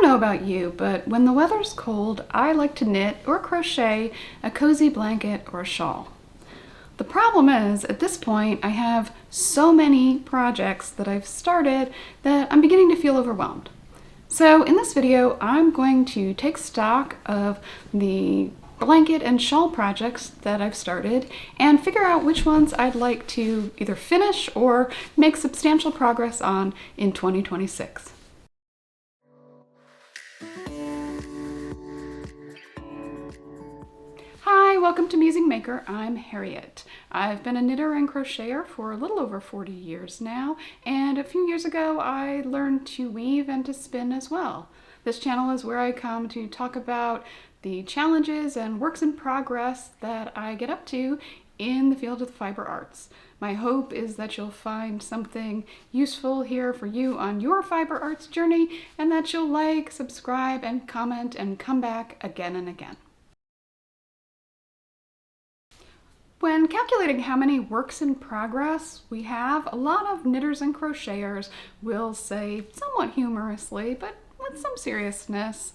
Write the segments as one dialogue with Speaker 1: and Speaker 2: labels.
Speaker 1: don't know about you, but when the weather's cold, I like to knit or crochet a cozy blanket or a shawl. The problem is, at this point, I have so many projects that I've started that I'm beginning to feel overwhelmed. So in this video, I'm going to take stock of the blanket and shawl projects that I've started and figure out which ones I'd like to either finish or make substantial progress on in 2026. Hi, welcome to Musing Maker. I'm Harriet. I've been a knitter and crocheter for a little over 40 years now, and a few years ago I learned to weave and to spin as well. This channel is where I come to talk about the challenges and works in progress that I get up to in the field of the fiber arts. My hope is that you'll find something useful here for you on your fiber arts journey, and that you'll like, subscribe, and comment, and come back again and again. When calculating how many works in progress we have, a lot of knitters and crocheters will say, somewhat humorously, but with some seriousness,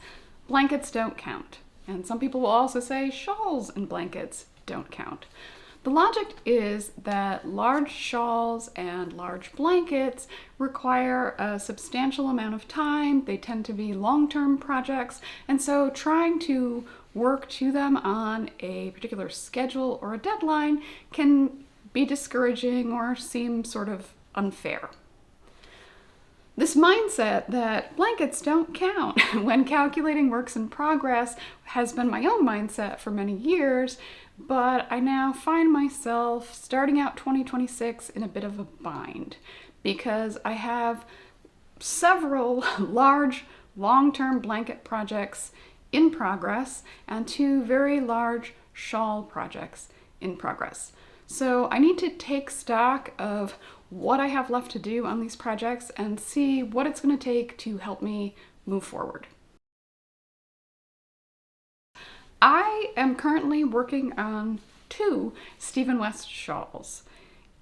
Speaker 1: blankets don't count. And some people will also say shawls and blankets don't count. The logic is that large shawls and large blankets require a substantial amount of time. They tend to be long-term projects, and so trying to work to them on a particular schedule or a deadline can be discouraging or seem sort of unfair. This mindset that blankets don't count when calculating works in progress has been my own mindset for many years, but I now find myself starting out 2026 in a bit of a bind because I have several large long-term blanket projects in progress and two very large shawl projects in progress. So I need to take stock of what I have left to do on these projects and see what it's going to take to help me move forward. I am currently working on two Stephen West shawls.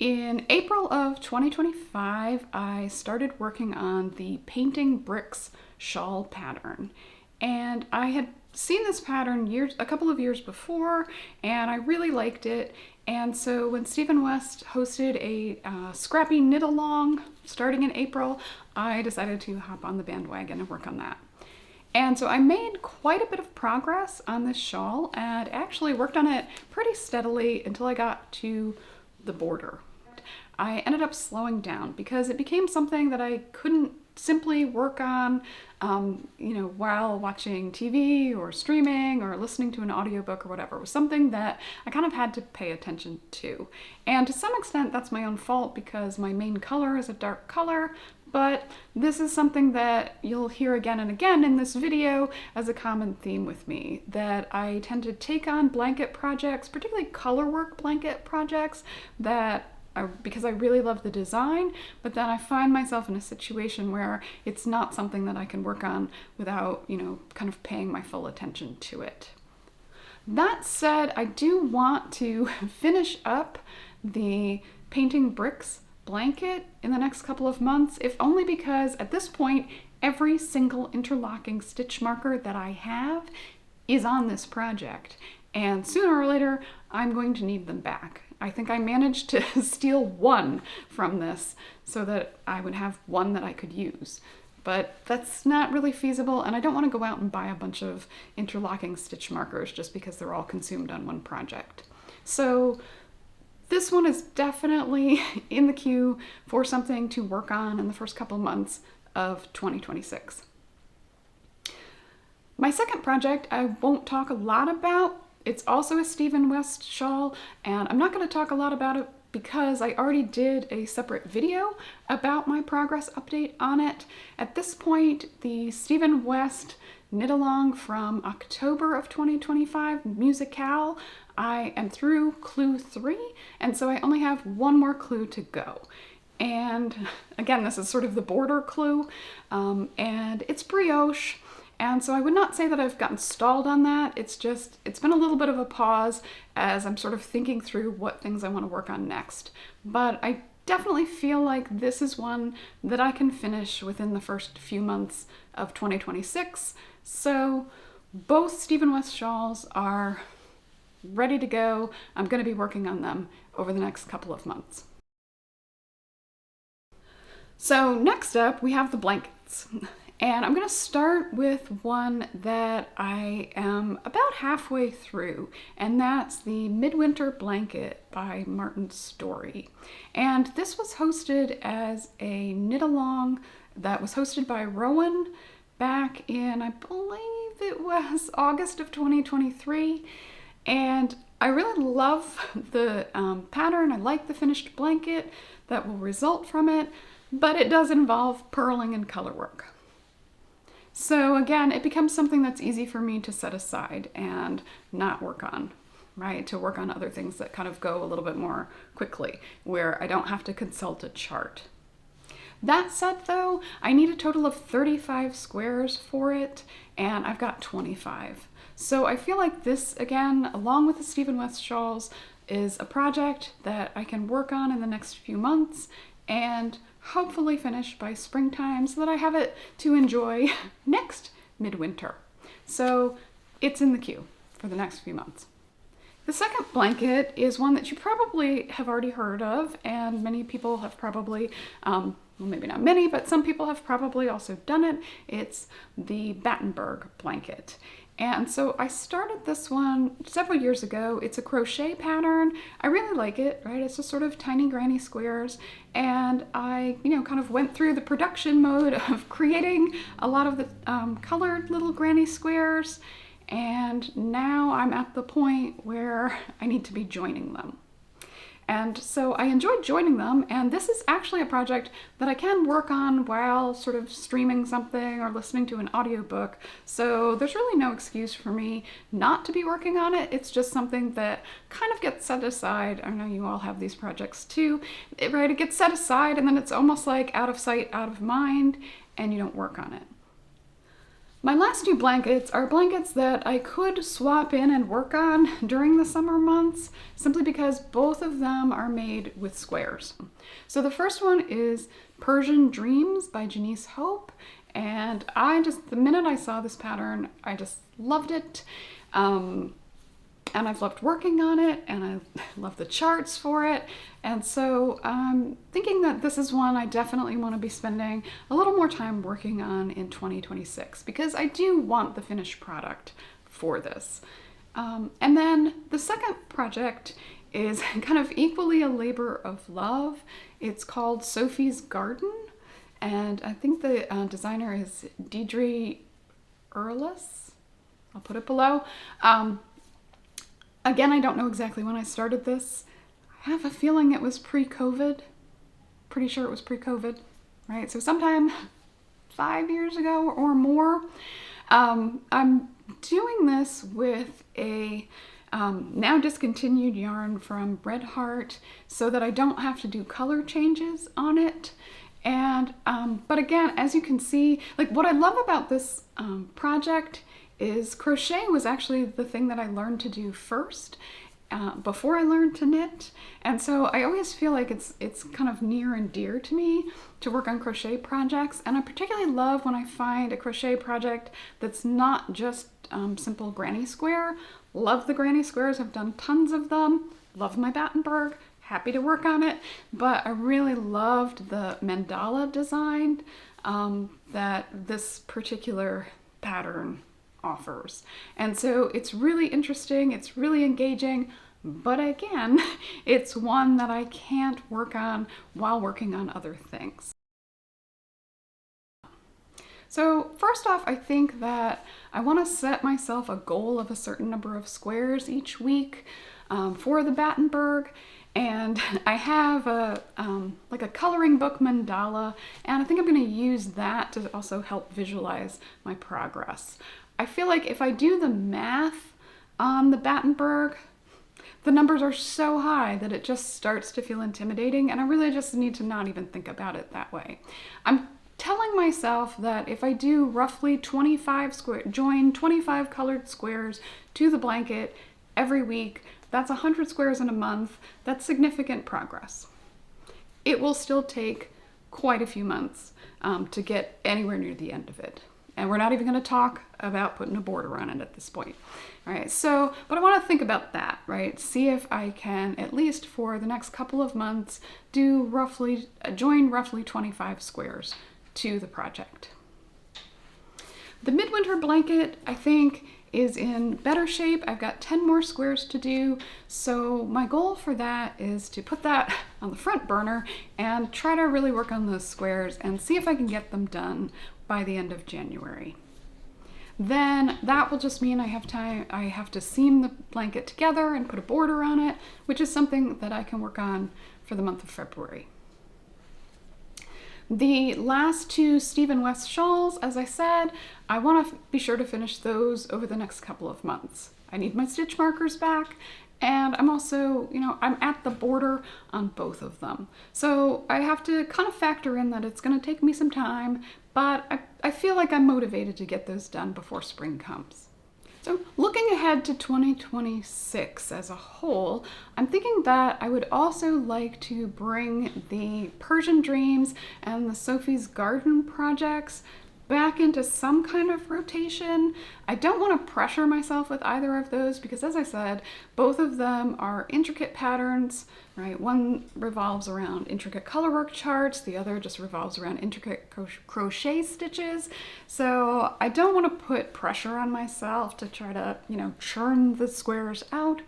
Speaker 1: In April of 2025, I started working on the Painting Bricks shawl pattern. And I had seen this pattern a couple of years before, and I really liked it. And so when Stephen West hosted a scrappy knit along starting in April, I decided to hop on the bandwagon and work on that. And so I made quite a bit of progress on this shawl and actually worked on it pretty steadily until I got to the border. I ended up slowing down because it became something that I couldn't simply work on while watching TV or streaming or listening to an audiobook or whatever. It was something that I kind of had to pay attention to. And to some extent that's my own fault because my main color is a dark color, but this is something that you'll hear again and again in this video as a common theme with me, that I tend to take on blanket projects, particularly color work blanket projects, because I really love the design, but then I find myself in a situation where it's not something that I can work on without, kind of paying my full attention to it. That said, I do want to finish up the Painting Bricks blanket in the next couple of months, if only because at this point, every single interlocking stitch marker that I have is on this project. And sooner or later, I'm going to need them back. I think I managed to steal one from this so that I would have one that I could use. But that's not really feasible, and I don't want to go out and buy a bunch of interlocking stitch markers just because they're all consumed on one project. So this one is definitely in the queue for something to work on in the first couple months of 2026. My second project I won't talk a lot about. It's also a Stephen West shawl, and I'm not going to talk a lot about it because I already did a separate video about my progress update on it. At this point, the Stephen West knit along from October of 2025 Musicale, I am through clue 3, and so I only have one more clue to go. And again, this is sort of the border clue, and it's brioche. And so I would not say that I've gotten stalled on that. It's been a little bit of a pause as I'm sort of thinking through what things I want to work on next. But I definitely feel like this is one that I can finish within the first few months of 2026. So both Stephen West shawls are ready to go. I'm going to be working on them over the next couple of months. So next up, we have the blankets. And I'm going to start with one that I am about halfway through, and that's the Midwinter Blanket by Martin Story. And this was hosted as a knit-along that was hosted by Rowan back in, I believe it was August of 2023. And I really love the pattern. I like the finished blanket that will result from it, but it does involve purling and color work. So again, it becomes something that's easy for me to set aside and not work on, right? To work on other things that kind of go a little bit more quickly, where I don't have to consult a chart. That said though, I need a total of 35 squares for it, and I've got 25. So I feel like this, again, along with the Stephen West shawls, is a project that I can work on in the next few months and hopefully finish by springtime so that I have it to enjoy next midwinter. So it's in the queue for the next few months. The second blanket is one that you probably have already heard of, and many people have probably, well, maybe not many, but some people have probably also done it. It's the Battenberg blanket. And so I started this one several years ago. It's a crochet pattern. I really like it, right? It's just sort of tiny granny squares. And I, kind of went through the production mode of creating a lot of the colored little granny squares. And now I'm at the point where I need to be joining them. And so I enjoyed joining them, and this is actually a project that I can work on while sort of streaming something or listening to an audiobook. So there's really no excuse for me not to be working on it. It's just something that kind of gets set aside. I know you all have these projects too, right? It gets set aside and then it's almost like out of sight, out of mind, and you don't work on it. My last two blankets are blankets that I could swap in and work on during the summer months, simply because both of them are made with squares. So the first one is Persian Dreams by Janice Hope, and the minute I saw this pattern, I just loved it. And I've loved working on it, and I love the charts for it. And so I'm thinking that this is one I definitely want to be spending a little more time working on in 2026, because I do want the finished product for this. And then the second project is kind of equally a labor of love. It's called Sophie's Garden, and I think the designer is Deidre Earlis. I'll put it below. Again, I don't know exactly when I started this. I have a feeling it was pre-COVID. Pretty sure it was pre-COVID, right? So sometime 5 years ago or more. I'm doing this with a now discontinued yarn from Red Heart so that I don't have to do color changes on it. And, but again, as you can see, like what I love about this project is crochet was actually the thing that I learned to do first before I learned to knit. And so I always feel like it's kind of near and dear to me to work on crochet projects. And I particularly love when I find a crochet project that's not just simple granny square. Love the granny squares, I've done tons of them. Love my Battenberg, happy to work on it. But I really loved the mandala design that this particular pattern offers. And so it's really interesting, it's really engaging, but again, it's one that I can't work on while working on other things. So first off, I think that I want to set myself a goal of a certain number of squares each week for the Battenberg. And I have like a coloring book mandala, and I think I'm going to use that to also help visualize my progress. I feel like if I do the math on the Battenberg, the numbers are so high that it just starts to feel intimidating, and I really just need to not even think about it that way. I'm telling myself that if I do roughly 25 join 25 colored squares to the blanket every week, that's 100 squares in a month. That's significant progress. it will still take quite a few months to get anywhere near the end of it. And we're not even going to talk about putting a border on it at this point. All right, so, but I want to think about that, right? See if I can, at least for the next couple of months, join roughly 25 squares to the project. The midwinter blanket, I think, is in better shape. I've got 10 more squares to do, so my goal for that is to put that on the front burner and try to really work on those squares and see if I can get them done by the end of January. Then that will just mean I have to seam the blanket together and put a border on it, which is something that I can work on for the month of February. The last two Stephen West shawls, as I said, I want to be sure to finish those over the next couple of months. I need my stitch markers back, and I'm also, I'm at the border on both of them. So I have to kind of factor in that it's going to take me some time, but I feel like I'm motivated to get those done before spring comes. So looking ahead to 2026 as a whole, I'm thinking that I would also like to bring the Persian Dreams and the Sophie's Garden projects back into some kind of rotation. I don't want to pressure myself with either of those because, as I said, both of them are intricate patterns, right? One revolves around intricate colorwork charts, the other just revolves around intricate crochet stitches. So I don't want to put pressure on myself to try to, churn the squares out.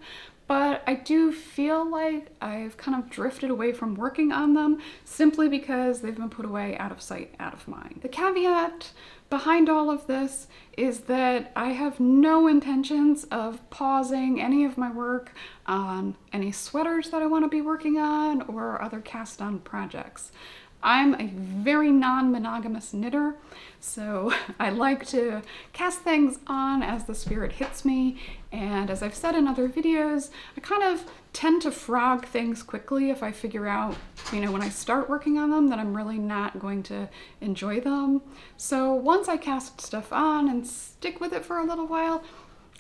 Speaker 1: But I do feel like I've kind of drifted away from working on them simply because they've been put away out of sight, out of mind. The caveat behind all of this is that I have no intentions of pausing any of my work on any sweaters that I want to be working on or other cast-on projects. I'm a very non-monogamous knitter, so I like to cast things on as the spirit hits me, and as I've said in other videos, I kind of tend to frog things quickly if I figure out, when I start working on them that I'm really not going to enjoy them. So once I cast stuff on and stick with it for a little while,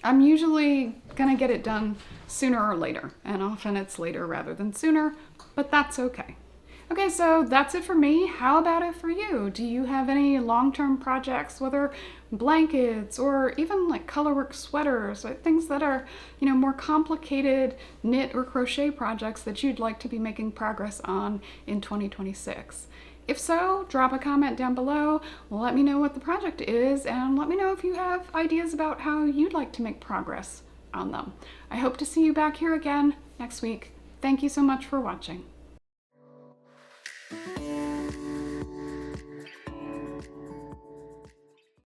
Speaker 1: I'm usually gonna get it done sooner or later, and often it's later rather than sooner, but that's okay. Okay, so that's it for me. How about it for you? Do you have any long-term projects, whether blankets or even like colorwork sweaters, or things that are, more complicated knit or crochet projects that you'd like to be making progress on in 2026? If so, drop a comment down below, let me know what the project is, and let me know if you have ideas about how you'd like to make progress on them. I hope to see you back here again next week. Thank you so much for watching.